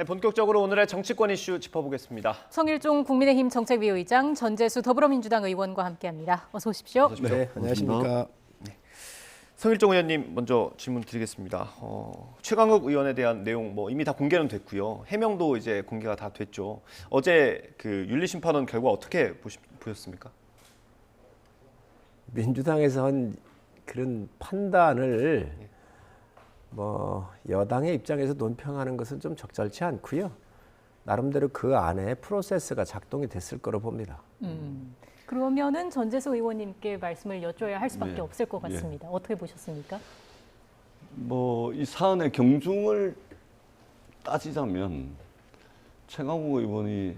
네, 본격적으로 오늘의 정치권 이슈 짚어보겠습니다. 성일종 국민의힘 정책위 의장, 전재수 더불어민주당 의원과 함께합니다. 어서 오십시오. 네, 안녕하십니까. 성일종 의원님 먼저 질문 드리겠습니다. 최강욱 의원에 대한 내용 이미 다 공개는 됐고요. 해명도 이제 공개가 다 됐죠. 어제 그 윤리심판원 결과 어떻게 보셨습니까? 민주당에서 한 그런 판단을 여당의 입장에서 논평하는 것은 좀 적절치 않고요. 나름대로 그 안에 프로세스가 작동이 됐을 거로 봅니다. 그러면은 전재수 의원님께 말씀을 여쭤야 할 수밖에 없을 것 같습니다. 어떻게 보셨습니까? 이 사안의 경중을 따지자면 최강욱 의원이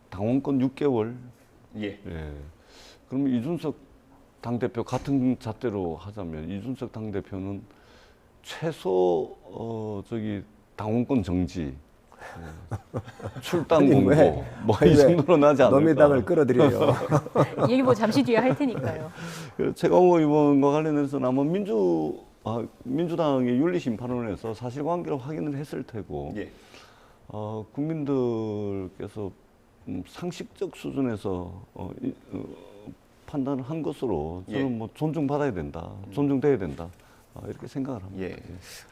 당원권 6개월. 그러면 이준석 당대표 같은 잣대로 하자면 이준석 당대표는 최소 당원권 정지, 출당 공고 이 정도로 나지 않을까. 노미당을 끌어들여요. 얘기 잠시 뒤에 할 테니까요. 최강욱 의원과 관련해서는 아마 민주당의 윤리심판원에서 사실관계를 확인을 했을 테고 국민들께서 상식적 수준에서 판단을 한 것으로 저는 존중받아야 된다, 존중돼야 된다 이렇게 생각을 합니다.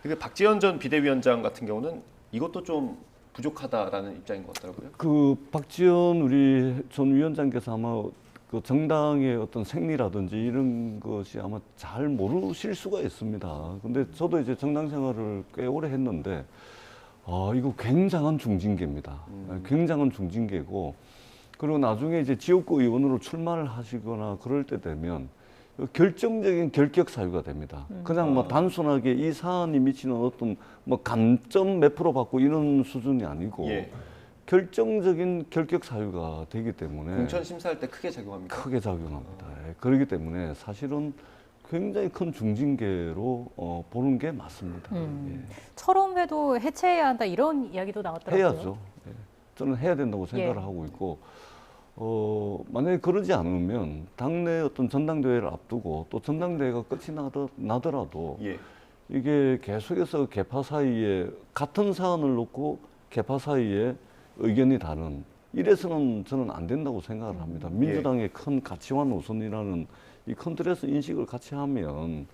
그리고 박지원 전 비대위원장 같은 경우는 이것도 좀 부족하다라는 입장인 것 같더라고요. 그 박지원 우리 전 위원장께서 아마 그 정당의 어떤 생리라든지 이런 것이 아마 잘 모르실 수가 있습니다. 근데 저도 이제 정당 생활을 꽤 오래 했는데 이거 굉장한 중징계입니다. 굉장한 중징계고, 그리고 나중에 이제 지역구 의원으로 출마를 하시거나 그럴 때 되면 결정적인 결격 사유가 됩니다. 그냥 단순하게 이 사안이 미치는 어떤 감점 몇 프로 받고 이런 수준이 아니고 결정적인 결격 사유가 되기 때문에 공천 심사할 때 크게 작용합니다. 크게 작용합니다. 그렇기 때문에 사실은 굉장히 큰 중징계로 보는 게 맞습니다. 철원회도 해체해야 한다 이런 이야기도 나왔더라고요. 해야죠. 저는 해야 된다고 생각을 하고 있고, 만약에 그러지 않으면 당내 어떤 전당대회를 앞두고 또 전당대회가 끝이 나더라도 이게 계속해서 계파 사이에 같은 사안을 놓고 계파 사이에 의견이 다른, 이래서는 저는 안 된다고 생각을 합니다. 민주당의 큰 가치관 우선이라는 이 큰 틀에서 인식을 같이 하면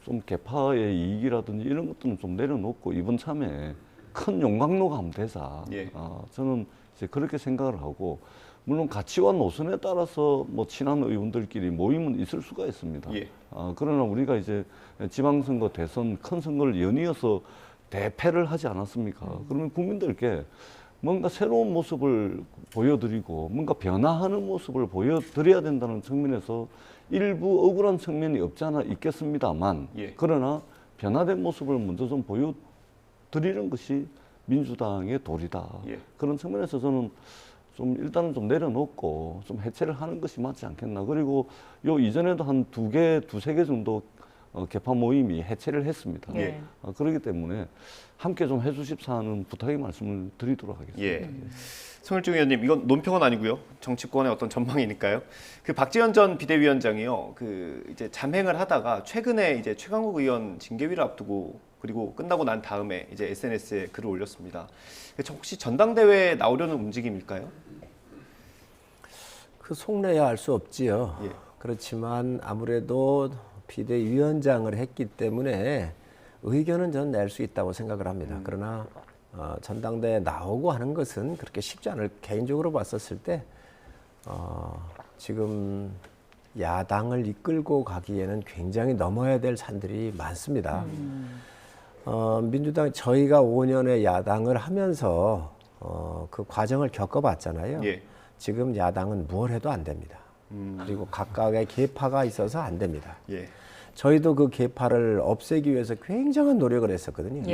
좀 계파의 이익이라든지 이런 것들은 좀 내려놓고 이번 참에 큰 용광로가 하면 되자. 저는 이제 그렇게 생각을 하고, 물론 가치관 노선에 따라서 친한 의원들끼리 모임은 있을 수가 있습니다. 그러나 우리가 이제 지방선거, 대선, 큰 선거를 연이어서 대패를 하지 않았습니까? 그러면 국민들께 뭔가 새로운 모습을 보여드리고 뭔가 변화하는 모습을 보여드려야 된다는 측면에서 일부 억울한 측면이 없지 않아 있겠습니다만, 그러나 변화된 모습을 먼저 좀 보여드리는 것이 민주당의 도리다. 그런 측면에서 저는 일단은 좀 내려놓고 좀 해체를 하는 것이 맞지 않겠나. 그리고 이전에도 한 두세 개 정도 개파 모임이 해체를 했습니다. 그렇기 때문에 함께 좀 해주십사 하는 부탁의 말씀을 드리도록 하겠습니다. 성일종 의원님, 이건 논평은 아니고요. 정치권의 어떤 전망이니까요. 그 박지원 전 비대위원장이요. 이제 잠행을 하다가 최근에 이제 최강욱 의원 징계위를 앞두고 그리고 끝나고 난 다음에 이제 SNS에 글을 올렸습니다. 혹시 전당대회에 나오려는 움직임일까요? 그 속내야 알 수 없지요. 그렇지만 아무래도 비대위원장을 했기 때문에 의견은 저는 낼 수 있다고 생각을 합니다. 그러나 전당대회에 나오고 하는 것은 그렇게 쉽지 않을, 개인적으로 봤었을 때 지금 야당을 이끌고 가기에는 굉장히 넘어야 될 산들이 많습니다. 민주당, 저희가 5년의 야당을 하면서 그 과정을 겪어봤잖아요. 지금 야당은 뭘 해도 안 됩니다. 그리고 각각의 계파가 있어서 안 됩니다. 저희도 그 계파를 없애기 위해서 굉장한 노력을 했었거든요.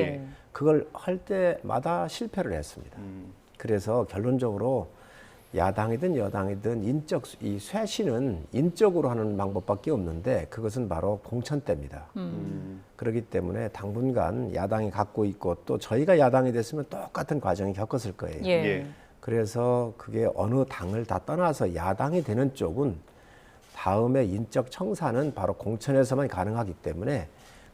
그걸 할 때마다 실패를 했습니다. 그래서 결론적으로 야당이든 여당이든 이 쇄신은 인적으로 하는 방법밖에 없는데 그것은 바로 공천 때입니다. 그렇기 때문에 당분간 야당이 갖고 있고 또 저희가 야당이 됐으면 똑같은 과정을 겪었을 거예요. 그래서 그게 어느 당을 다 떠나서 야당이 되는 쪽은 다음에 인적 청산은 바로 공천에서만 가능하기 때문에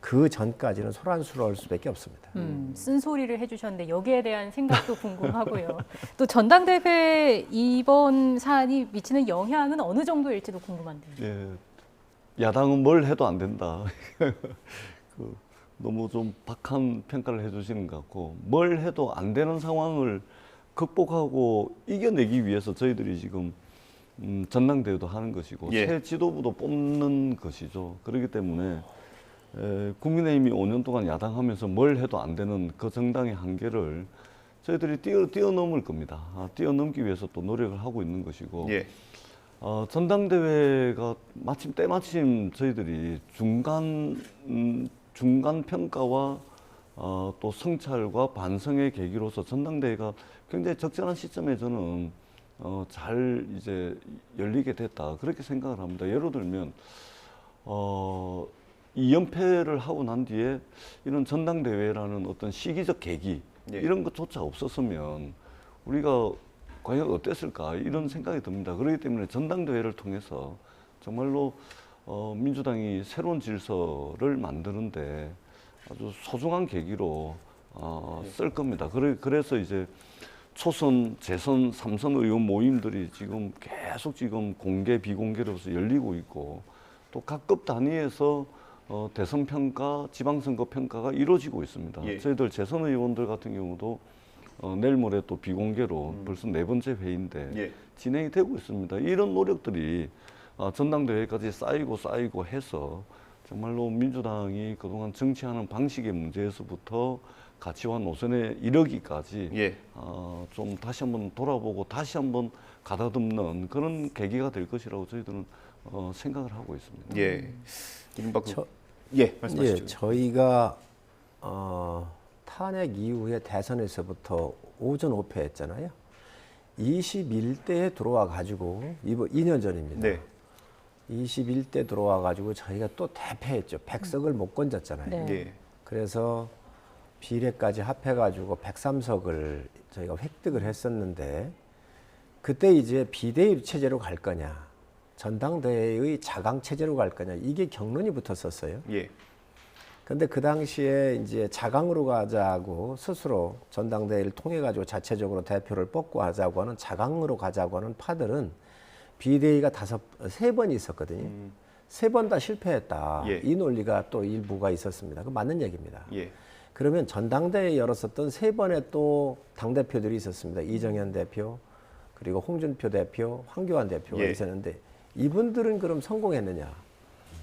그 전까지는 소란스러울 수밖에 없습니다. 쓴소리를 해주셨는데 여기에 대한 생각도 궁금하고요. 또 전당대회 이번 사안이 미치는 영향은 어느 정도일지도 궁금한데요. 예, 야당은 뭘 해도 안 된다. 너무 좀 박한 평가를 해주시는 것 같고, 뭘 해도 안 되는 상황을 극복하고 이겨내기 위해서 저희들이 지금 전당대회도 하는 것이고 새 지도부도 뽑는 것이죠. 그렇기 때문에 국민의힘이 5년 동안 야당하면서 뭘 해도 안 되는 그 정당의 한계를 저희들이 뛰어넘을 겁니다. 뛰어넘기 위해서 또 노력을 하고 있는 것이고 전당대회가 때마침 저희들이 중간 평가와 또 성찰과 반성의 계기로서 전당대회가 굉장히 적절한 시점에 저는 잘 이제 열리게 됐다 그렇게 생각을 합니다. 예를 들면 2연패를 하고 난 뒤에 이런 전당대회라는 어떤 시기적 계기 이런 것조차 없었으면 우리가 과연 어땠을까 이런 생각이 듭니다. 그렇기 때문에 전당대회를 통해서 정말로 민주당이 새로운 질서를 만드는데 아주 소중한 계기로 쓸 겁니다. 그래서 이제 초선, 재선, 3선 의원 모임들이 지금 계속 지금 공개, 비공개로서 열리고 있고 또 각급 단위에서 대선 평가, 지방선거 평가가 이루어지고 있습니다. 저희들 재선 의원들 같은 경우도 내일 모레 또 비공개로 벌써 4번째 회의인데 진행이 되고 있습니다. 이런 노력들이 전당대회까지 쌓이고 해서 정말로 민주당이 그동안 정치하는 방식의 문제에서부터 가치와 노선에 이르기까지 좀 다시 한번 돌아보고 다시 한번 가다듬는 그런 계기가 될 것이라고 저희들은 생각을 하고 있습니다. 말씀하시죠. 저희가 탄핵 이후에 대선에서부터 오전 5패했잖아요. 21대에 들어와 가지고 이번 2년 전입니다. 21대 들어와 가지고 저희가 또 대패했죠. 100석을 못 건졌잖아요. 그래서 비례까지 합해 가지고 103석을 저희가 획득을 했었는데 그때 이제 비대위 체제로 갈 거냐, 전당대회의 자강 체제로 갈 거냐 이게 경론이 붙었었어요. 근데 그 당시에 이제 자강으로 가자고 스스로 전당대회를 통해 가지고 자체적으로 대표를 뽑고 하자고 하는 자강으로 가자고 하는 파들은 비대위가 3번 있었거든요. 3번 다 실패했다. 이 논리가 또 일부가 있었습니다. 그 맞는 얘기입니다. 그러면 전당대회 열었었던 3번의 또 당대표들이 있었습니다. 이정현 대표, 그리고 홍준표 대표, 황교안 대표가 있었는데 이분들은 그럼 성공했느냐?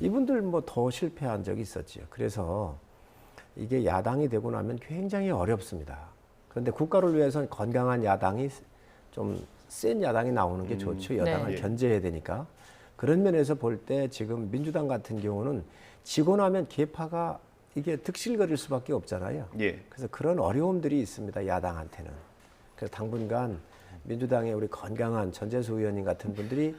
이분들 뭐 더 실패한 적이 있었죠. 그래서 이게 야당이 되고 나면 굉장히 어렵습니다. 그런데 국가를 위해서는 건강한 야당이 좀 센 야당이 나오는 게 좋죠. 여당을 견제해야 되니까. 그런 면에서 볼 때 지금 민주당 같은 경우는 지고 나면 계파가 이게 득실거릴 수밖에 없잖아요. 그래서 그런 어려움들이 있습니다. 야당한테는. 그래서 당분간 민주당의 우리 건강한 전재수 의원님 같은 분들이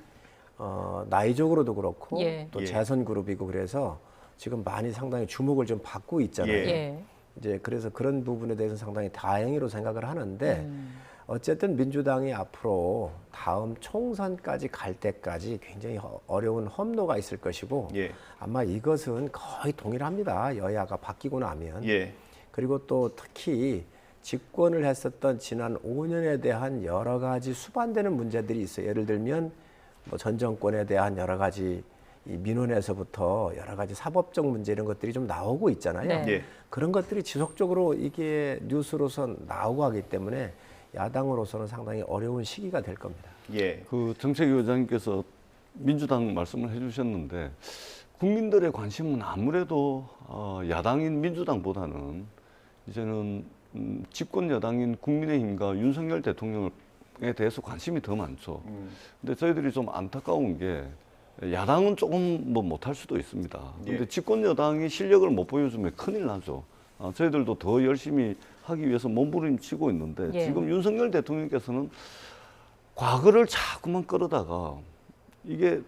나이적으로도 그렇고 또 재선 그룹이고 그래서 지금 많이 상당히 주목을 좀 받고 있잖아요. 이제 그래서 그런 부분에 대해서 상당히 다행히로 생각을 하는데 어쨌든 민주당이 앞으로 다음 총선까지 갈 때까지 굉장히 어려운 험로가 있을 것이고 아마 이것은 거의 동일합니다. 여야가 바뀌고 나면. 그리고 또 특히 집권을 했었던 지난 5년에 대한 여러 가지 수반되는 문제들이 있어요. 예를 들면 뭐 전 정권에 대한 여러 가지 이 민원에서부터 여러 가지 사법적 문제 이런 것들이 좀 나오고 있잖아요. 그런 것들이 지속적으로 이게 뉴스로선 나오고 하기 때문에 야당으로서는 상당히 어려운 시기가 될 겁니다. 그 정책위원장님께서 민주당 말씀을 해주셨는데 국민들의 관심은 아무래도 야당인 민주당보다는 이제는 집권 여당인 국민의힘과 윤석열 대통령에 대해서 관심이 더 많죠. 근데 저희들이 좀 안타까운 게 야당은 조금 뭐 못할 수도 있습니다. 근데 집권 여당이 실력을 못 보여주면 큰일 나죠. 저희들도 더 열심히 하기 위해서 몸부림치고 있는데 지금 윤석열 대통령께서는 과거를 자꾸만 끌어다가 이게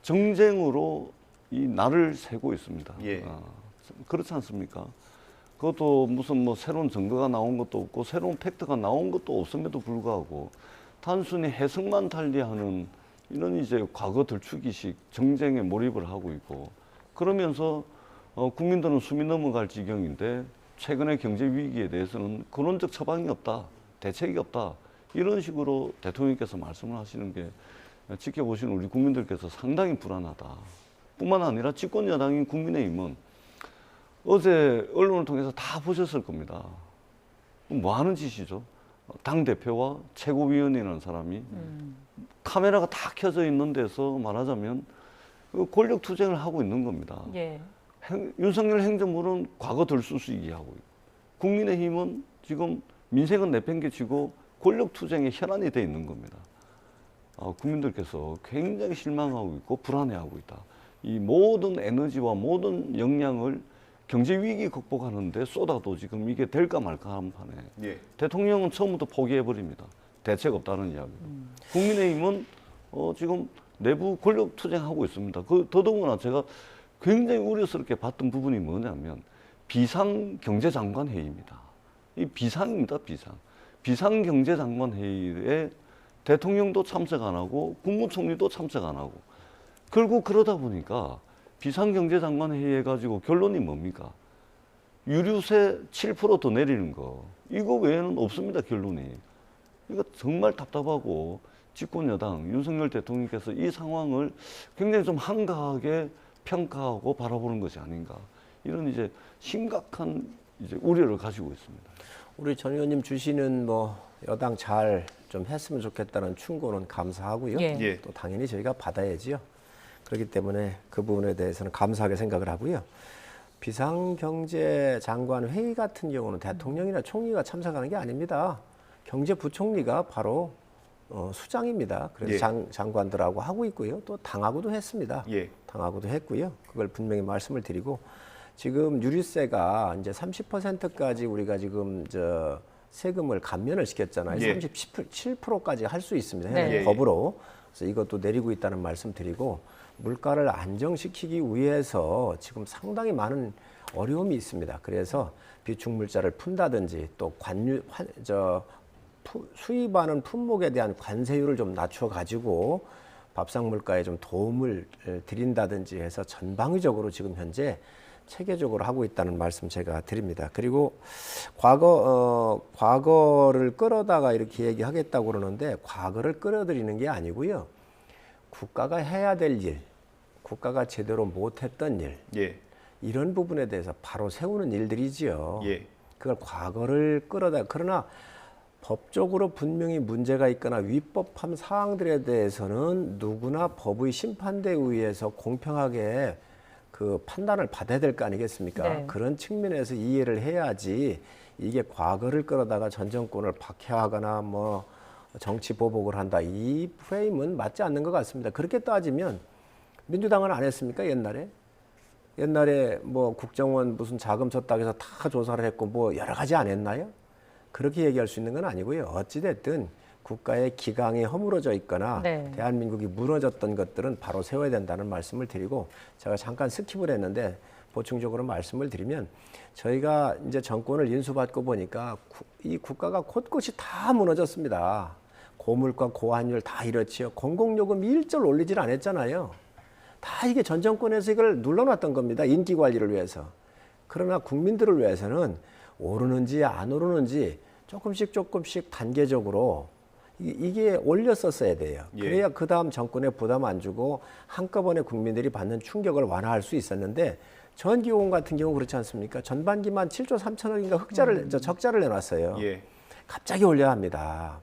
정쟁으로 이 날을 새고 있습니다. 그렇지 않습니까? 그것도 무슨 뭐 새로운 증거가 나온 것도 없고 새로운 팩트가 나온 것도 없음에도 불구하고 단순히 해석만 달리하는 이런 이제 과거 들추기식 정쟁에 몰입을 하고 있고 그러면서 국민들은 숨이 넘어갈 지경인데 최근의 경제 위기에 대해서는 근원적 처방이 없다, 대책이 없다 이런 식으로 대통령께서 말씀을 하시는 게 지켜보시는 우리 국민들께서 상당히 불안하다. 뿐만 아니라 집권 여당인 국민의힘은 어제 언론을 통해서 다 보셨을 겁니다. 뭐 하는 짓이죠? 당 대표와 최고위원이라는 사람이 카메라가 다 켜져 있는 데서 말하자면 권력 투쟁을 하고 있는 겁니다. 예. 윤석열 행정부는 과거 들쑤시기하고 있고 국민의힘은 지금 민생은 내팽개치고 권력 투쟁의 현안이 돼 있는 겁니다. 국민들께서 굉장히 실망하고 있고 불안해하고 있다. 이 모든 에너지와 모든 역량을 경제 위기 극복하는데 쏟아도 지금 이게 될까 말까 하는 판에 예. 대통령은 처음부터 포기해 버립니다. 대책 없다는 이야기. 국민의힘은 지금 내부 권력 투쟁하고 있습니다. 더더구나 제가 굉장히 우려스럽게 봤던 부분이 뭐냐면 비상경제장관 회의입니다. 이 비상입니다, 비상. 비상경제장관 회의에 대통령도 참석 안 하고 국무총리도 참석 안 하고 결국 그러다 보니까 비상경제장관 회의해 가지고 결론이 뭡니까? 유류세 7% 더 내리는 거. 이거 외에는 없습니다, 결론이. 이거 정말 답답하고 집권 여당 윤석열 대통령께서 이 상황을 굉장히 좀 한가하게 평가하고 바라보는 것이 아닌가. 이런 이제 심각한 이제 우려를 가지고 있습니다. 우리 전 의원님 주시는 뭐 여당 잘 좀 했으면 좋겠다는 충고는 감사하고요. 예. 예. 또 당연히 저희가 받아야지요. 그렇기 때문에 그 부분에 대해서는 감사하게 생각을 하고요. 비상경제장관 회의 같은 경우는 대통령이나 총리가 참석하는 게 아닙니다. 경제부총리가 바로 수장입니다. 그래서 예. 장관들하고 하고 있고요. 또 당하고도 했습니다. 예. 당하고도 했고요. 그걸 분명히 말씀을 드리고 지금 유류세가 이제 30%까지 우리가 지금 세금을 감면을 시켰잖아요. 예. 37%까지 할 수 있습니다. 네. 현행 법으로. 그래서 이것도 내리고 있다는 말씀 드리고 물가를 안정시키기 위해서 지금 상당히 많은 어려움이 있습니다. 그래서 비축물자를 푼다든지 또 수입하는 품목에 대한 관세율을 좀 낮춰가지고 밥상 물가에 좀 도움을 드린다든지 해서 전방위적으로 지금 현재 체계적으로 하고 있다는 말씀 제가 드립니다. 그리고 과거를 끌어다가 이렇게 얘기하겠다고 그러는데 과거를 끌어들이는 게 아니고요. 국가가 해야 될 일, 국가가 제대로 못했던 일, 예. 이런 부분에 대해서 바로 세우는 일들이지요. 예. 그걸 과거를 끌어다 그러나 법적으로 분명히 문제가 있거나 위법한 사항들에 대해서는 누구나 법의 심판대에 의해서 공평하게 그 판단을 받아야 될 거 아니겠습니까? 네. 그런 측면에서 이해를 해야지 이게 과거를 끌어다가 전 정권을 박해하거나 뭐 정치 보복을 한다. 이 프레임은 맞지 않는 것 같습니다. 그렇게 따지면 민주당은 안 했습니까? 옛날에 뭐 국정원 무슨 자금 쳤다고 해서 다 조사를 했고 뭐 여러 가지 안 했나요? 그렇게 얘기할 수 있는 건 아니고요. 어찌됐든 국가의 기강이 허물어져 있거나 네. 대한민국이 무너졌던 것들은 바로 세워야 된다는 말씀을 드리고 제가 잠깐 스킵을 했는데 보충적으로 말씀을 드리면 저희가 이제 정권을 인수받고 보니까 이 국가가 곳곳이 다 무너졌습니다. 고물가, 고환율 다 이렇지요. 공공요금 1절 올리질 않았잖아요. 다 이게 전 정권에서 이걸 눌러놨던 겁니다. 인기 관리를 위해서. 그러나 국민들을 위해서는 오르는지 안 오르는지 조금씩 단계적으로 이게 올렸었어야 돼요. 예. 그래야 그 다음 정권에 부담 안 주고 한꺼번에 국민들이 받는 충격을 완화할 수 있었는데 전기요금 같은 경우 그렇지 않습니까? 전반기만 7조 3천억인가 적자를 내놨어요. 예. 갑자기 올려야 합니다.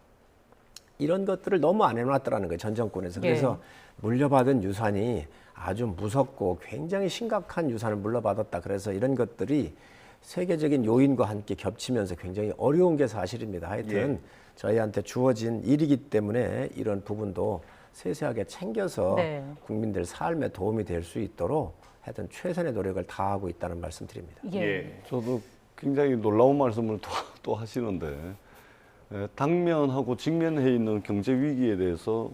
이런 것들을 너무 안 해놨더라는 거예요. 전 정권에서. 그래서 물려받은 유산이 아주 무섭고 굉장히 심각한 유산을 물려받았다. 그래서 이런 것들이 세계적인 요인과 함께 겹치면서 굉장히 어려운 게 사실입니다. 하여튼 저희한테 주어진 일이기 때문에 이런 부분도 세세하게 챙겨서 국민들 삶에 도움이 될 수 있도록 하여튼 최선의 노력을 다하고 있다는 말씀 드립니다. 예. 저도 굉장히 놀라운 말씀을 또 하시는데 당면하고 직면해 있는 경제 위기에 대해서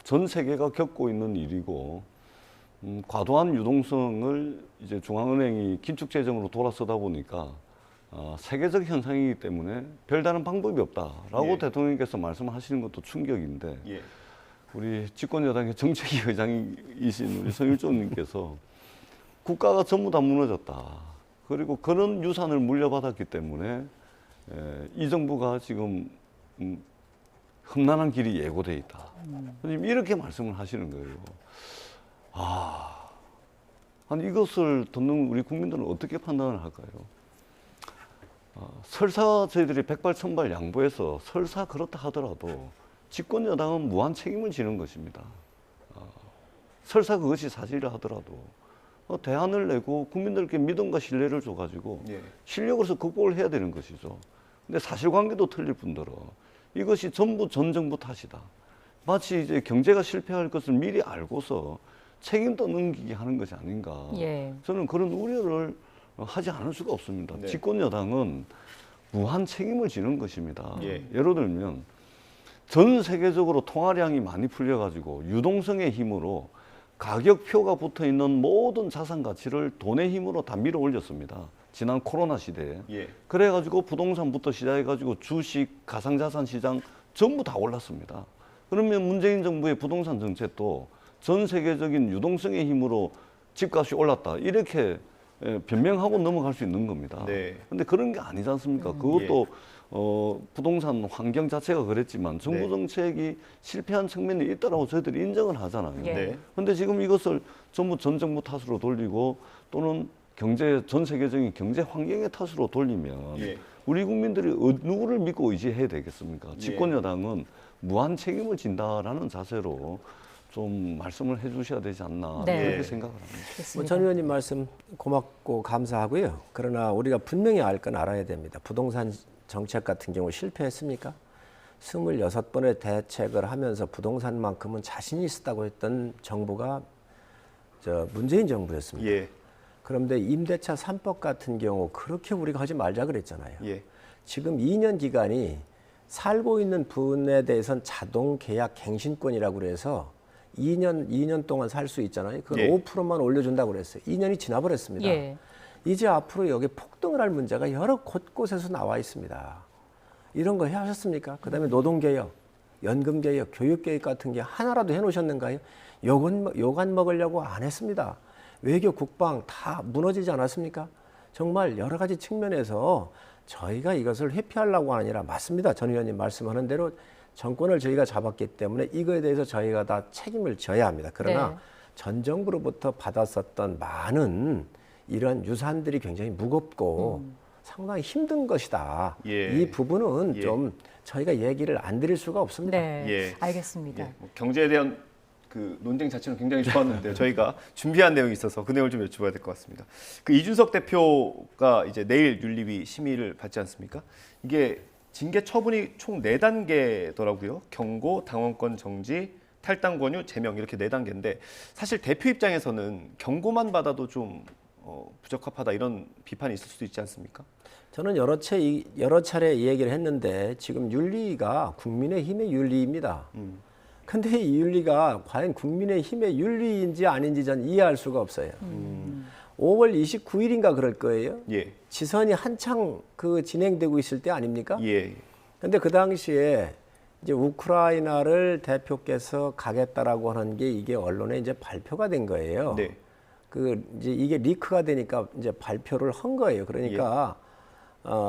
전 세계가 겪고 있는 일이고 과도한 유동성을 이제 중앙은행이 긴축재정으로 돌아서다 보니까 세계적 현상이기 때문에 별다른 방법이 없다라고 대통령께서 말씀하시는 것도 충격인데 우리 집권 여당의 정책위 의장이신 우리 성일종 님께서 국가가 전부 다 무너졌다. 그리고 그런 유산을 물려받았기 때문에 이 정부가 지금 험난한 길이 예고돼 있다. 지금 이렇게 말씀을 하시는 거예요. 아니 이것을 듣는 우리 국민들은 어떻게 판단을 할까요? 설사 저희들이 백발천발 양보해서 설사 그렇다 하더라도 집권 여당은 무한 책임을 지는 것입니다. 설사 그것이 사실이라 하더라도 대안을 내고 국민들께 믿음과 신뢰를 줘가지고 실력으로서 극복을 해야 되는 것이죠. 근데 사실관계도 틀릴 뿐더러 이것이 전부 전 정부 탓이다. 마치 이제 경제가 실패할 것을 미리 알고서 책임도 넘기게 하는 것이 아닌가. 저는 그런 우려를 하지 않을 수가 없습니다. 집권 여당은 무한 책임을 지는 것입니다. 예를 들면 전 세계적으로 통화량이 많이 풀려가지고 유동성의 힘으로 가격표가 붙어 있는 모든 자산 가치를 돈의 힘으로 다 밀어 올렸습니다. 지난 코로나 시대에. 그래가지고 부동산부터 시작해가지고 주식, 가상자산 시장 전부 다 올랐습니다. 그러면 문재인 정부의 부동산 정책도 전 세계적인 유동성의 힘으로 집값이 올랐다. 이렇게 변명하고 넘어갈 수 있는 겁니다. 근데 그런 게 아니지 않습니까? 그것도 부동산 환경 자체가 그랬지만 정부 정책이 실패한 측면이 있다라고 저희들이 인정을 하잖아요. 근데 지금 이것을 전부 전 정부 탓으로 돌리고 또는 전 세계적인 경제 환경의 탓으로 돌리면 우리 국민들이 누구를 믿고 의지해야 되겠습니까? 집권 여당은 무한 책임을 진다라는 자세로 좀 말씀을 해주셔야 되지 않나 그렇게 생각을 합니다. 전 의원님 말씀 고맙고 감사하고요. 그러나 우리가 분명히 알 건 알아야 됩니다. 부동산 정책 같은 경우 실패했습니까? 26번의 대책을 하면서 부동산만큼은 자신이 있었다고 했던 정부가 문재인 정부였습니다. 그런데 임대차 3법 같은 경우 그렇게 우리가 하지 말자 그랬잖아요. 지금 2년 기간이 살고 있는 분에 대해서는 자동 계약 갱신권이라고 그래서 2년 동안 살 수 있잖아요. 그걸 5%만 올려준다고 그랬어요. 2년이 지나버렸습니다. 이제 앞으로 여기 폭등을 할 문제가 여러 곳곳에서 나와 있습니다. 이런 거 해하셨습니까? 그다음에 노동개혁, 연금개혁, 교육개혁 같은 게 하나라도 해놓으셨는가요? 요간 먹으려고 안 했습니다. 외교, 국방 다 무너지지 않았습니까? 정말 여러 가지 측면에서 저희가 이것을 회피하려고 아니라 맞습니다. 전 의원님 말씀하는 대로 정권을 저희가 잡았기 때문에 이거에 대해서 저희가 다 책임을 져야 합니다. 그러나 전 정부로부터 받았었던 많은 이런 유산들이 굉장히 무겁고 상당히 힘든 것이다. 이 부분은 좀 저희가 얘기를 안 드릴 수가 없습니다. 알겠습니다. 경제에 대한 그 논쟁 자체는 굉장히 좋았는데 저희가 준비한 내용이 있어서 그 내용을 좀 여쭤봐야 될 것 같습니다. 그 이준석 대표가 이제 내일 윤리위 심의를 받지 않습니까? 이게 징계 처분이 총 4단계더라고요. 경고, 당원권 정지, 탈당 권유, 제명 이렇게 4단계인데 사실 대표 입장에서는 경고만 받아도 좀 부적합하다 이런 비판이 있을 수도 있지 않습니까? 저는 여러 차례 이 얘기를 했는데 지금 윤리가 국민의힘의 윤리입니다. 근데 이 윤리가 과연 국민의힘의 윤리인지 아닌지 전 이해할 수가 없어요. 5월 29일인가 그럴 거예요. 지선이 한창 진행되고 있을 때 아닙니까? 근데 그 당시에 이제 우크라이나를 대표께서 가겠다라고 하는 게 이게 언론에 이제 발표가 된 거예요. 이제 이게 리크가 되니까 이제 발표를 한 거예요. 그러니까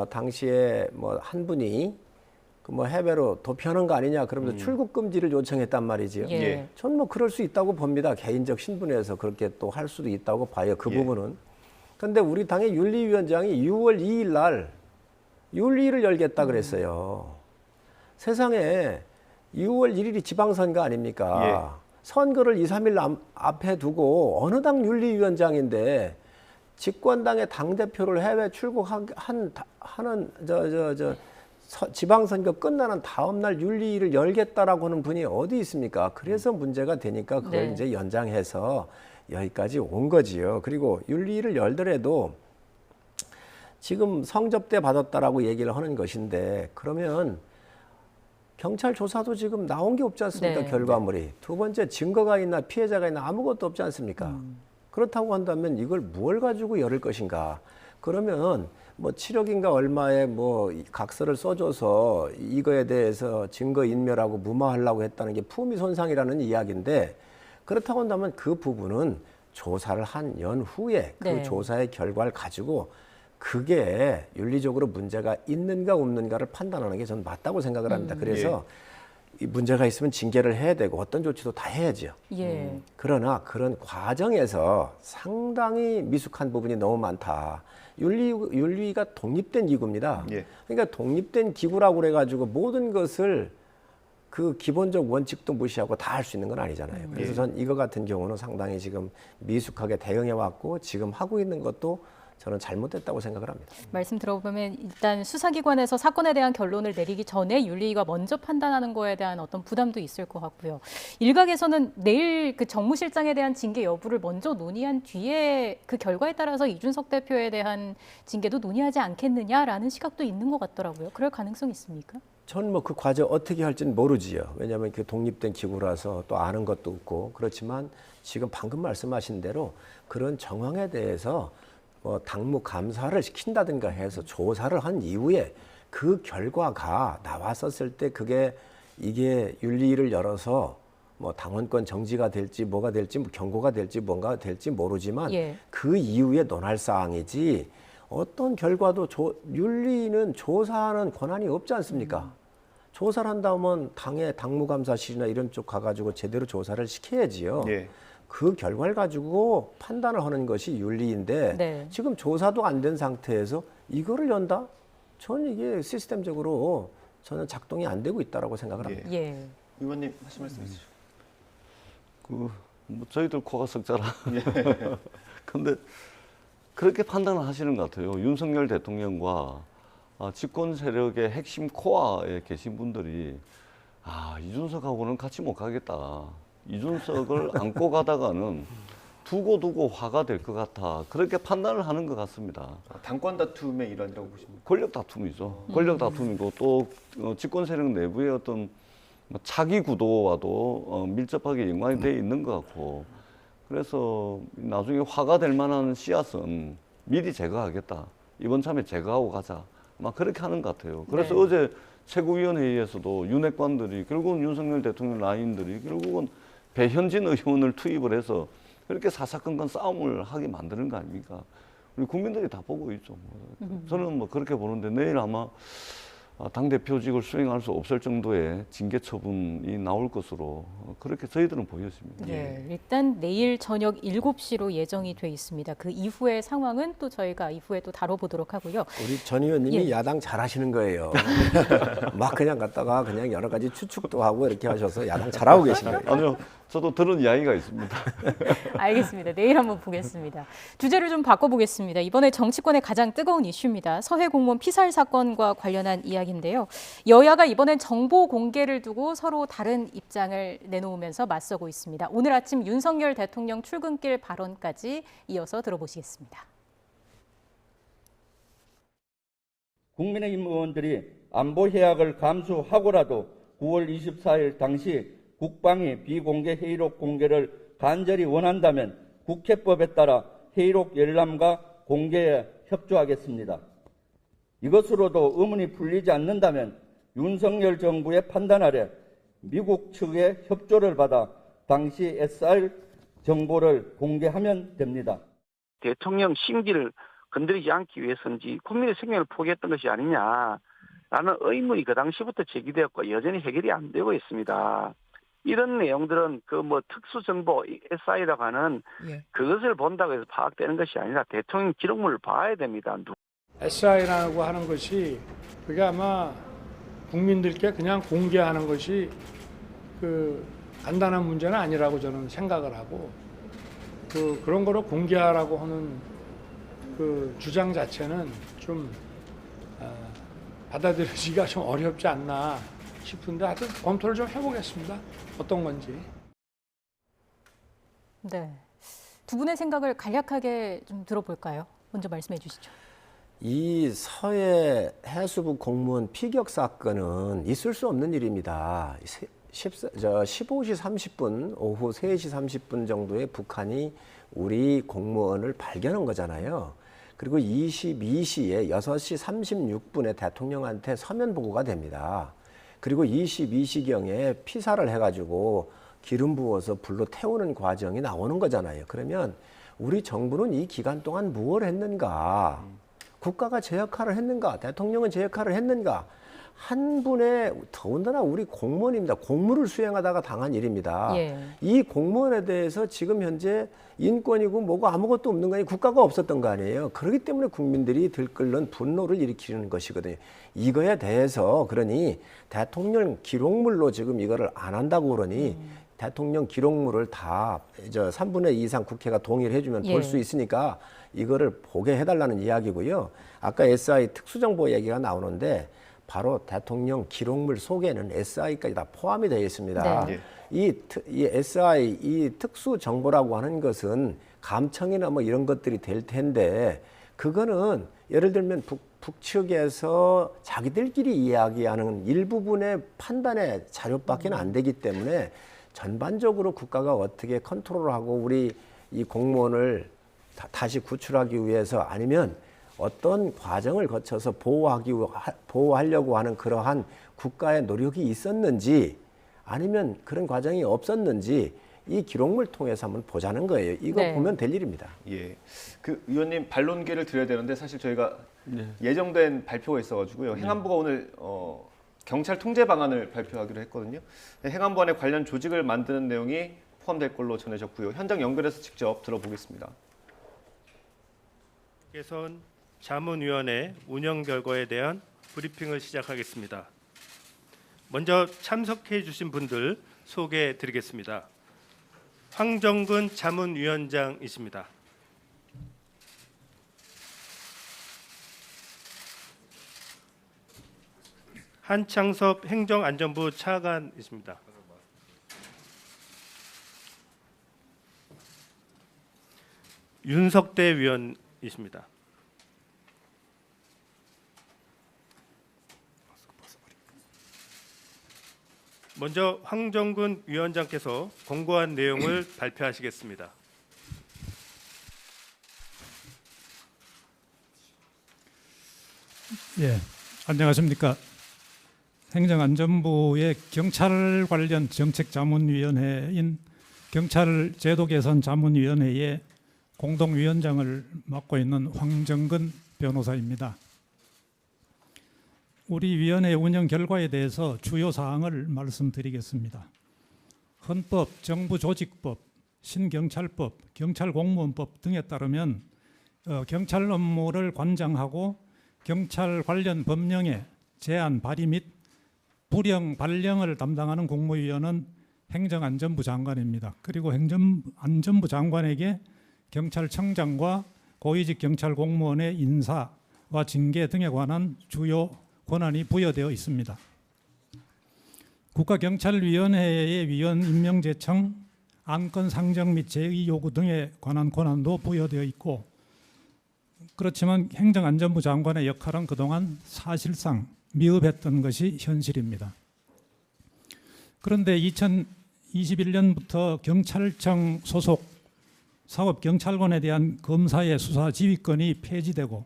당시에 뭐 한 분이 해외로 도피하는 거 아니냐 그러면서 출국 금지를 요청했단 말이지요. 저는 뭐 그럴 수 있다고 봅니다. 개인적 신분에서 그렇게 또 할 수도 있다고 봐요. 그 부분은. 그런데 우리 당의 윤리위원장이 6월 2일 날 윤리를 열겠다 그랬어요. 세상에 6월 1일이 지방선거 아닙니까? 선거를 2, 3일 앞에 두고 어느 당 윤리위원장인데 집권당의 당대표를 해외 출국하는 지방선거 끝나는 다음 날 윤리를 열겠다라고 하는 분이 어디 있습니까? 그래서 문제가 되니까 그걸 이제 연장해서 여기까지 온 거지요. 그리고 윤리를 열더라도 지금 성접대 받았다라고 얘기를 하는 것인데 그러면 경찰 조사도 지금 나온 게 없지 않습니까? 결과물이. 두 번째 증거가 있나 피해자가 있나 아무것도 없지 않습니까? 그렇다고 한다면 이걸 뭘 가지고 열을 것인가? 그러면 뭐 7억인가 얼마에 뭐 각서를 써줘서 이거에 대해서 증거 인멸하고 무마하려고 했다는 게 품위 손상이라는 이야기인데 그렇다고 한다면 그 부분은 조사를 한 연후에 그 네. 조사의 결과를 가지고 그게 윤리적으로 문제가 있는가 없는가를 판단하는 게 저는 맞다고 생각을 합니다. 그래서 이 문제가 있으면 징계를 해야 되고 어떤 조치도 다 해야죠. 예. 그러나 그런 과정에서 상당히 미숙한 부분이 너무 많다. 윤리가 독립된 기구입니다. 예. 그러니까 독립된 기구라고 그래가지고 모든 것을 그 기본적 원칙도 무시하고 다 할 수 있는 건 아니잖아요. 그래서 전 이거 같은 경우는 상당히 지금 미숙하게 대응해 왔고 지금 하고 있는 것도 저는 잘못됐다고 생각을 합니다. 말씀 들어보면 일단 수사기관에서 사건에 대한 결론을 내리기 전에 윤리위가 먼저 판단하는 거에 대한 어떤 부담도 있을 것 같고요. 일각에서는 내일 그 정무실장에 대한 징계 여부를 먼저 논의한 뒤에 그 결과에 따라서 이준석 대표에 대한 징계도 논의하지 않겠느냐라는 시각도 있는 것 같더라고요. 그럴 가능성이 있습니까? 저는 뭐 그 과정 어떻게 할지는 모르지요. 왜냐하면 그 독립된 기구라서 또 아는 것도 없고 그렇지만 지금 방금 말씀하신 대로 그런 정황에 대해서 뭐 당무 감사를 시킨다든가 해서 조사를 한 이후에 그 결과가 나왔었을 때 이게 윤리를 열어서 뭐 당원권 정지가 될지 뭐가 될지 경고가 될지 뭔가 될지 모르지만 그 이후에 논할 사항이지 어떤 결과도 윤리는 조사하는 권한이 없지 않습니까? 조사를 한다면 당의 당무감사실이나 이런 쪽 가가지고 제대로 조사를 시켜야지요. 그 결과를 가지고 판단을 하는 것이 윤리인데 지금 조사도 안 된 상태에서 이거를 연다? 저는 이게 시스템적으로 저는 작동이 안 되고 있다라고 생각을 합니다. 의원님 하실 말씀 있으시죠? 뭐 저희들 코가 석자라. 근데 그렇게 판단을 하시는 것 같아요. 윤석열 대통령과 집권 세력의 핵심 코어에 계신 분들이 이준석하고는 같이 못 가겠다. 이준석을 안고 가다가는 두고 화가 될 것 같아. 그렇게 판단을 하는 것 같습니다. 당권 다툼의 일환이라고 보십니까? 권력 다툼이죠. 권력 다툼이고 또 집권 세력 내부의 어떤 차기 구도와도 밀접하게 연관이 되어 있는 것 같고 그래서 나중에 화가 될 만한 씨앗은 미리 제거하겠다. 이번 참에 제거하고 가자. 막 그렇게 하는 것 같아요. 그래서 어제 최고위원회의에서도 윤핵관들이 결국은 윤석열 대통령 라인들이 결국은 배현진 의원을 투입을 해서 그렇게 사사건건 싸움을 하게 만드는 거 아닙니까? 우리 국민들이 다 보고 있죠. 저는 뭐 그렇게 보는데 내일 아마 당대표직을 수행할 수 없을 정도의 징계 처분이 나올 것으로 그렇게 저희들은 보였습니다. 일단 내일 저녁 7시로 예정이 돼 있습니다. 그 이후의 상황은 또 저희가 이후에 또 다뤄보도록 하고요. 우리 전 의원님이 야당 잘하시는 거예요. 막 그냥 갔다가 그냥 여러 가지 추측도 하고 이렇게 하셔서 야당 잘하고 계십니다. 아니요. 저도 들은 이야기가 있습니다. 알겠습니다. 내일 한번 보겠습니다. 주제를 좀 바꿔보겠습니다. 이번에 정치권의 가장 뜨거운 이슈입니다. 서해 공무원 피살 사건과 관련한 이야기인데요. 여야가 이번엔 정보 공개를 두고 서로 다른 입장을 내놓으면서 맞서고 있습니다. 오늘 아침 윤석열 대통령 출근길 발언까지 이어서 들어보시겠습니다. 국민의힘 의원들이 안보 해악을 감수하고라도 9월 24일 당시 국방위 비공개 회의록 공개를 간절히 원한다면 국회법에 따라 회의록 열람과 공개에 협조하겠습니다. 이것으로도 의문이 풀리지 않는다면 윤석열 정부의 판단 아래 미국 측의 협조를 받아 당시 SR 정보를 공개하면 됩니다. 대통령 심기를 건드리지 않기 위해서인지 국민의 생명을 포기했던 것이 아니냐라는 의문이 그 당시부터 제기되었고 여전히 해결이 안 되고 있습니다. 이런 내용들은 그 뭐 특수정보 SI라고 하는 그것을 본다고 해서 파악되는 것이 아니라 대통령 기록물을 봐야 됩니다. SI라고 하는 것이 그게 아마 국민들께 그냥 공개하는 것이 그 간단한 문제는 아니라고 저는 생각을 하고 그런 거를 공개하라고 하는 그 주장 자체는 좀 받아들여지기가 좀 어렵지 않나 싶은데 하여튼 검토를 좀 해보겠습니다. 어떤 건지. 네, 두 분의 생각을 간략하게 좀 들어볼까요? 먼저 말씀해 주시죠. 이 서해 해수부 공무원 피격 사건은 있을 수 없는 일입니다. 15시 30분, 오후 3시 30분 정도에 북한이 우리 공무원을 발견한 거잖아요. 그리고 22시에 6시 36분에 대통령한테 서면 보고가 됩니다. 그리고 22시경에 피사를 해가지고 기름 부어서 불로 태우는 과정이 나오는 거잖아요. 그러면 우리 정부는 이 기간 동안 무엇을 했는가? 국가가 제 역할을 했는가? 대통령은 제 역할을 했는가? 한 분의, 더군다나 우리 공무원입니다. 공무를 수행하다가 당한 일입니다. 예. 이 공무원에 대해서 지금 현재 인권이고 뭐고 아무것도 없는 거 아니에요. 국가가 없었던 거 아니에요. 그렇기 때문에 국민들이 들끓는 분노를 일으키는 것이거든요. 이거에 대해서 그러니 대통령 기록물로 지금 이거를 안 한다고 그러니 대통령 기록물을 다 3분의 2 이상 국회가 동의를 해주면 볼 수 있으니까 이거를 보게 해달라는 이야기고요. 아까 SI 특수정보 얘기가 나오는데 바로 대통령 기록물 속에는 SI까지 다 포함이 되어 있습니다. 네. 이 SI, 이 특수정보라고 하는 것은 감청이나 뭐 이런 것들이 될 텐데 그거는 예를 들면 북측에서 자기들끼리 이야기하는 일부분의 판단의 자료밖에 안 되기 때문에 전반적으로 국가가 어떻게 컨트롤하고 우리 이 공무원을 다시 구출하기 위해서 아니면 어떤 과정을 거쳐서 보호하려고 하는 그러한 국가의 노력이 있었는지 아니면 그런 과정이 없었는지 이 기록물 통해서 한번 보자는 거예요. 이거 네. 보면 될 일입니다. 예. 그 의원님 반론계를 드려야 되는데 사실 저희가 예정된 발표가 있어가지고요. 행안부가 오늘 경찰 통제 방안을 발표하기로 했거든요. 행안부 안에 관련 조직을 만드는 내용이 포함될 걸로 전해졌고요. 현장 연결해서 직접 들어보겠습니다. 개선 자문위원회 운영 결과에 대한 브리핑을 시작하겠습니다. 먼저 참석해 주신 분들 소개해 드리겠습니다. 황정근 자문위원장이십니다. 한창섭 행정안전부 차관이십니다. 윤석대 위원이십니다. 먼저 황정근 위원장께서 공고한 내용을 발표하시겠습니다. 예, 안녕하십니까. 행정안전부의 경찰 관련 정책자문위원회인 경찰제도개선자문위원회의 공동위원장을 맡고 있는 황정근 변호사입니다. 우리 위원회 운영 결과에 대해서 주요 사항을 말씀드리겠습니다. 헌법, 정부조직법, 신경찰법, 경찰공무원법 등에 따르면 경찰 업무를 관장하고 경찰 관련 법령의 제안 발의 및 불령 발령을 담당하는 국무위원은 행정안전부 장관입니다. 그리고 행정안전부 장관에게 경찰청장과 고위직 경찰 공무원의 인사와 징계 등에 관한 주요 권한이 부여되어 있습니다. 국가경찰위원회의 위원 임명 제청, 안건 상정 및 제의 요구 등에 관한 권한도 부여되어 있고 그렇지만 행정안전부 장관의 역할은 그동안 사실상 미흡했던 것이 현실입니다. 그런데 2021년부터 경찰청 소속 사법경찰관에 대한 검사의 수사 지휘권이 폐지되고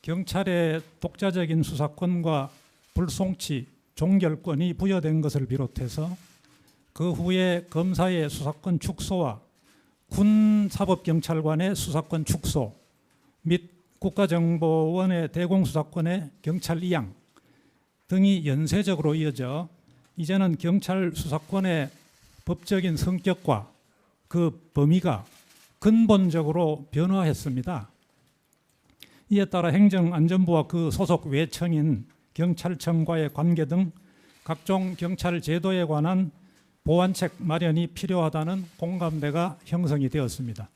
경찰의 독자적인 수사권과 불송치, 종결권이 부여된 것을 비롯해서 그 후에 검사의 수사권 축소와 군 사법경찰관의 수사권 축소 및 국가정보원의 대공수사권의 경찰 이양 등이 연쇄적으로 이어져 이제는 경찰 수사권의 법적인 성격과 그 범위가 근본적으로 변화했습니다. 이에 따라 행정안전부와 그 소속 외청인 경찰청과의 관계 등 각종 경찰 제도에 관한 보완책 마련이 필요하다는 공감대가 형성이 되었습니다.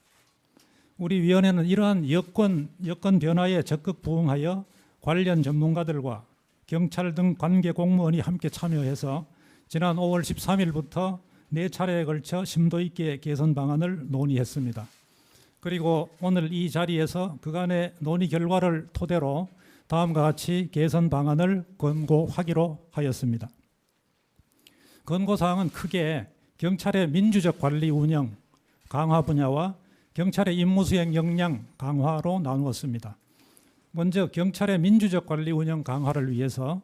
우리 위원회는 이러한 여건 변화에 적극 부응하여 관련 전문가들과 경찰 등 관계 공무원이 함께 참여해서 지난 5월 13일부터 4차례에 걸쳐 심도 있게 개선 방안을 논의했습니다. 그리고 오늘 이 자리에서 그간의 논의 결과를 토대로 다음과 같이 개선 방안을 권고하기로 하였습니다. 권고사항은 크게 경찰의 민주적 관리 운영 강화 분야와 경찰의 임무수행 역량 강화로 나누었습니다. 먼저 경찰의 민주적 관리 운영 강화를 위해서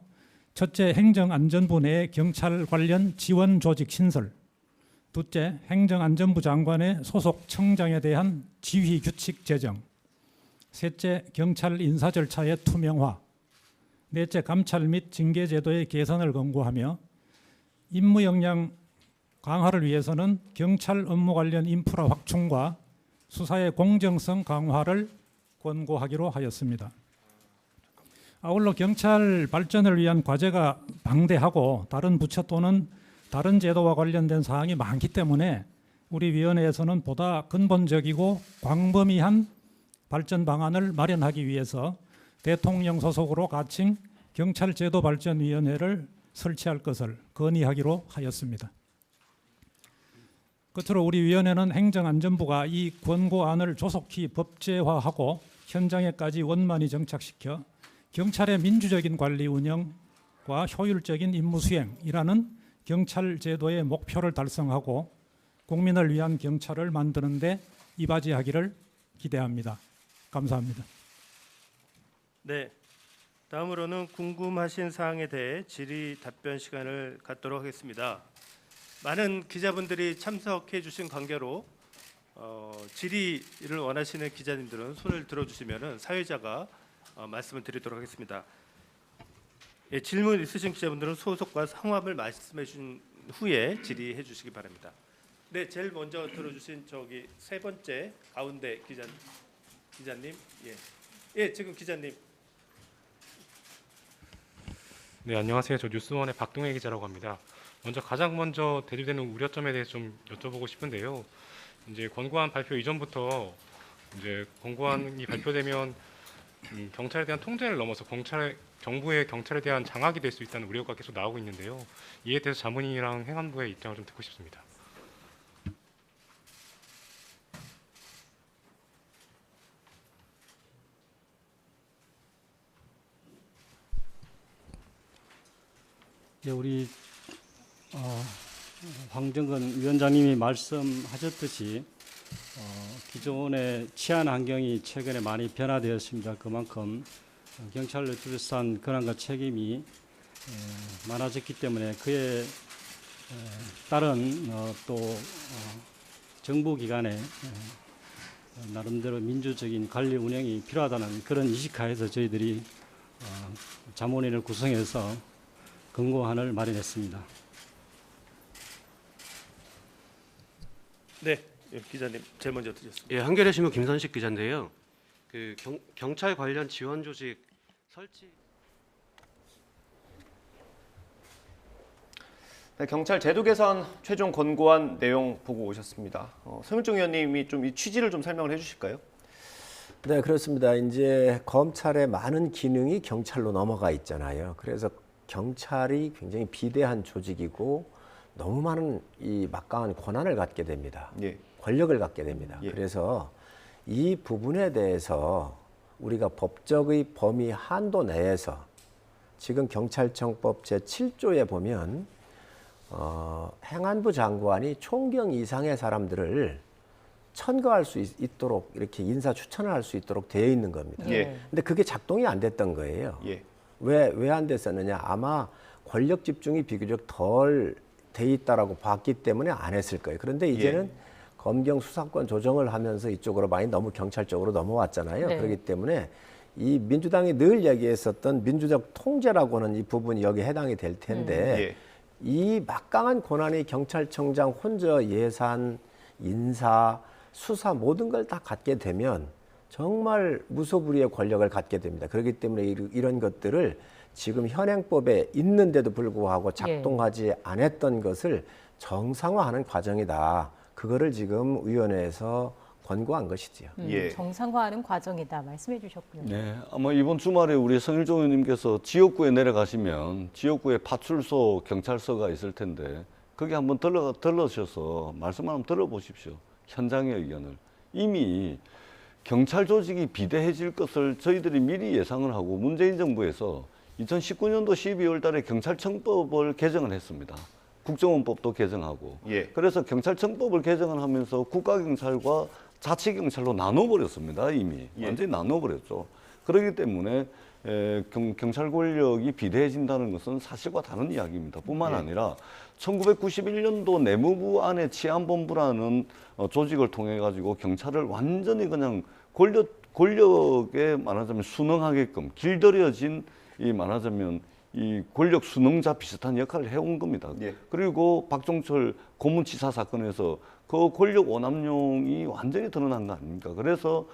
첫째, 행정안전부 내 경찰 관련 지원 조직 신설, 둘째, 행정안전부 장관의 소속 청장에 대한 지휘 규칙 제정. 셋째, 경찰 인사 절차의 투명화. 넷째, 감찰 및 징계 제도의 개선을 권고하며 임무 역량 강화를 위해서는 경찰 업무 관련 인프라 확충과 수사의 공정성 강화를 권고하기로 하였습니다. 아울러 경찰 발전을 위한 과제가 방대하고 다른 부처 또는 다른 제도와 관련된 사항이 많기 때문에 우리 위원회에서는 보다 근본적이고 광범위한 발전 방안을 마련하기 위해서 대통령 소속으로 가칭 경찰제도발전위원회를 설치할 것을 건의하기로 하였습니다. 끝으로 우리 위원회는 행정안전부가 이 권고안을 조속히 법제화하고 현장에까지 원만히 정착시켜 경찰의 민주적인 관리 운영과 효율적인 임무 수행이라는 경찰 제도의 목표를 달성하고 국민을 위한 경찰을 만드는 데 이바지하기를 기대합니다. 감사합니다. 네, 다음으로는 궁금하신 사항에 대해 질의 답변 시간을 갖도록 하겠습니다. 많은 기자분들이 참석해 주신 관계로 질의를 원하시는 기자님들은 손을 들어주시면 사회자가 말씀을 드리도록 하겠습니다. 예, 질문 있으신 기자분들은 소속과 성함을 말씀해 주신 후에 질의해 주시기 바랍니다. 네, 제일 먼저 들어주신 저기 세 번째 가운데 기자님, 예, 지금 기자님. 네, 안녕하세요. 저 뉴스원의 박동혜 기자라고 합니다. 가장 먼저 대두되는 우려점에 대해서 좀 여쭤보고 싶은데요. 이제 권고안 발표 이전부터 이제 권고안이 발표되면 경찰에 대한 통제를 넘어서 정부의 경찰에 대한 장악이 될 수 있다는 우려가 계속 나오고 있는데요. 이에 대해서 자문위랑 행안부의 입장을 좀 듣고 싶습니다. 네, 우리 황정근 위원장님이 말씀하셨듯이 기존의 치안 환경이 최근에 많이 변화되었습니다. 그만큼 경찰을 둘러싼 권한과 책임이 많아졌기 때문에 그에 따른 또 정부기관의 나름대로 민주적인 관리 운영이 필요하다는 그런 인식하에서 저희들이 자문위를 구성해서 권고안을 마련했습니다. 네, 기자님 제일 먼저 드렸습니다. 예, 한겨레 신문 김선식 기자인데요. 그 경찰 관련 지원 조직 설치. 네, 경찰 제도 개선 최종 권고안 내용 보고 오셨습니다. 성일종 의원님이 좀 이 취지를 좀 설명을 해주실까요? 네, 그렇습니다. 이제 검찰의 많은 기능이 경찰로 넘어가 있잖아요. 그래서 경찰이 굉장히 비대한 조직이고 너무 많은 이 막강한 권한을 갖게 됩니다. 예. 권력을 갖게 됩니다. 예. 그래서 이 부분에 대해서 우리가 법적의 범위 한도 내에서 지금 경찰청법 제7조에 보면 행안부 장관이 총경 이상의 사람들을 천거할 수 있도록 이렇게 인사 추천을 할 수 있도록 되어 있는 겁니다. 예. 근데 그게 작동이 안 됐던 거예요. 예. 왜 안 됐었느냐? 아마 권력 집중이 비교적 덜 돼 있다라고 봤기 때문에 안 했을 거예요. 그런데 이제는 검경 수사권 조정을 하면서 이쪽으로 많이 너무 경찰 쪽으로 넘어왔잖아요. 네. 그렇기 때문에 이 민주당이 늘 얘기했었던 민주적 통제라고 하는 이 부분이 여기에 해당이 될 텐데 이 막강한 권한이 경찰청장 혼자 예산, 인사, 수사 모든 걸 다 갖게 되면 정말 무소불위의 권력을 갖게 됩니다. 그렇기 때문에 이런 것들을 지금 현행법에 있는데도 불구하고 작동하지 않았던 것을 정상화하는 과정이다. 그거를 지금 위원회에서 권고한 것이지요. 정상화하는 과정이다 말씀해 주셨군요. 네, 아마 이번 주말에 우리 성일종 의원님께서 지역구에 내려가시면 지역구에 파출소 경찰서가 있을 텐데 거기 한번 들러셔서 말씀 한번 들어보십시오. 현장의 의견을. 이미 경찰 조직이 비대해질 것을 저희들이 미리 예상을 하고 문재인 정부에서 2019년도 12월 달에 경찰청법을 개정을 했습니다. 국정원법도 개정하고. 그래서 경찰청법을 개정을 하면서 국가경찰과 자치경찰로 나눠버렸습니다. 이미. 완전히 나눠버렸죠. 그렇기 때문에 경찰 권력이 비대해진다는 것은 사실과 다른 이야기입니다. 뿐만 아니라 1991년도 내무부 안에 치안본부라는 조직을 통해 가지고 경찰을 완전히 그냥 권력에 말하자면 순응하게끔 길들여진 이 말하자면 이 권력 순응자 비슷한 역할을 해온 겁니다. 그리고 박종철 고문치사 사건에서 그 권력 오남용이 완전히 드러난 거 아닙니까? 그래서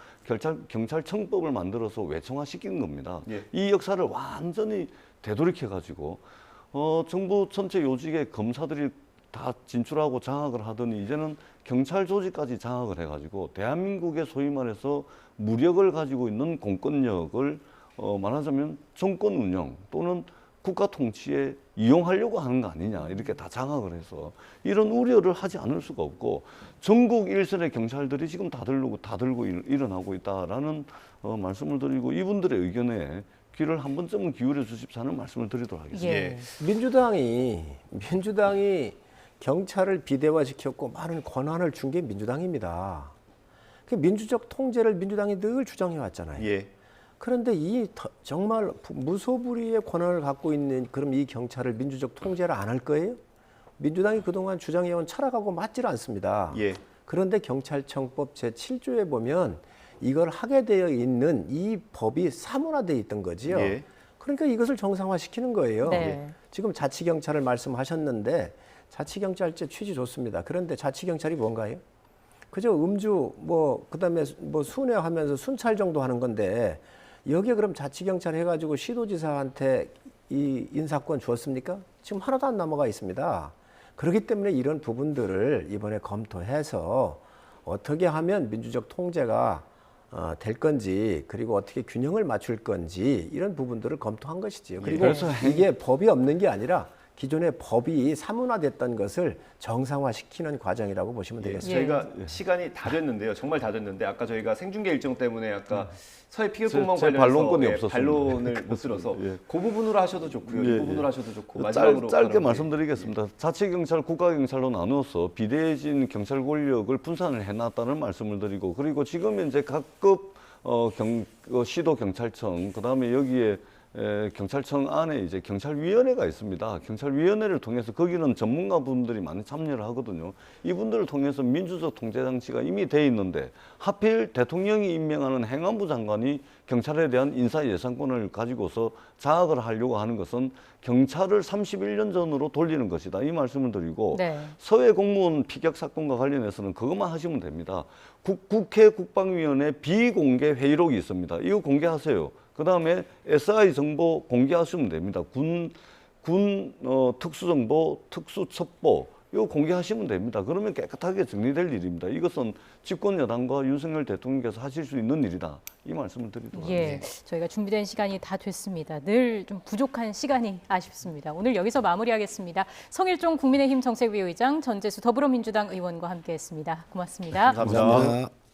경찰청법을 만들어서 외청화시킨 겁니다. 이 역사를 완전히 되돌이켜가지고 정부 전체 요직에 검사들이 다 진출하고 장악을 하더니 이제는 경찰 조직까지 장악을 해가지고 대한민국의 소위 말해서 무력을 가지고 있는 공권력을 말하자면 정권 운영 또는 국가 통치에 이용하려고 하는 거 아니냐 이렇게 다 장악을 해서 이런 우려를 하지 않을 수가 없고 전국 일선의 경찰들이 지금 다 들고 일어나고 있다라는 말씀을 드리고 이분들의 의견에 귀를 한 번쯤은 기울여 주십사는 말씀을 드리도록 하겠습니다. 민주당이 경찰을 비대화시켰고 많은 권한을 준 게 민주당입니다. 그 민주적 통제를 민주당이 늘 주장해 왔잖아요. 그런데 이 정말 무소불위의 권한을 갖고 있는 그럼 이 경찰을 민주적 통제를 안 할 거예요? 민주당이 그동안 주장해온 철학하고 맞질 않습니다. 그런데 경찰청법 제7조에 보면 이걸 하게 되어 있는 이 법이 사문화되어 있던 거지요. 그러니까 이것을 정상화시키는 거예요. 지금 자치경찰을 말씀하셨는데 자치경찰제 취지 좋습니다. 그런데 자치경찰이 뭔가요? 그저 음주 그다음에 순회하면서 순찰 정도 하는 건데 여기에 그럼 자치경찰 해가지고 시도지사한테 이 인사권 주었습니까? 지금 하나도 안 넘어가 있습니다. 그렇기 때문에 이런 부분들을 이번에 검토해서 어떻게 하면 민주적 통제가 될 건지 그리고 어떻게 균형을 맞출 건지 이런 부분들을 검토한 것이지요. 그리고 이게 법이 없는 게 아니라 기존의 법이 사문화됐던 것을 정상화시키는 과정이라고 보시면 되겠습니다. 저희가 시간이 다 됐는데요. 정말 다 됐는데 아까 저희가 생중계 일정 때문에 아까 서해 피격공무원 관련해서 반론권이 없었습니다. 반론을 못 들어서 그 부분으로 하셔도 좋고요. 이 부분으로 하셔도 좋고 마지막으로 짧게 말씀드리겠습니다. 자치경찰, 국가경찰로 나누어서 비대해진 경찰 권력을 분산을 해놨다는 말씀을 드리고 그리고 지금 현재 각급 시도 경찰청 그다음에 여기에 경찰청 안에 이제 경찰위원회가 있습니다. 경찰위원회를 통해서 거기는 전문가분들이 많이 참여를 하거든요. 이분들을 통해서 민주적 통제 장치가 이미 돼 있는데 하필 대통령이 임명하는 행안부 장관이 경찰에 대한 인사 예산권을 가지고서 장악을 하려고 하는 것은 경찰을 31년 전으로 돌리는 것이다. 이 말씀을 드리고 서해 공무원 피격 사건과 관련해서는 그것만 하시면 됩니다. 국회 국방위원회 비공개 회의록이 있습니다. 이거 공개하세요. 그 다음에 SI 정보 공개하시면 됩니다. 군 특수정보, 특수첩보 이거 공개하시면 됩니다. 그러면 깨끗하게 정리될 일입니다. 이것은 집권 여당과 윤석열 대통령께서 하실 수 있는 일이다. 이 말씀을 드리도록 하겠습니다. 저희가 준비된 시간이 다 됐습니다. 늘 좀 부족한 시간이 아쉽습니다. 오늘 여기서 마무리하겠습니다. 성일종 국민의힘 정책위의장, 전재수 더불어민주당 의원과 함께했습니다. 고맙습니다. 감사합니다.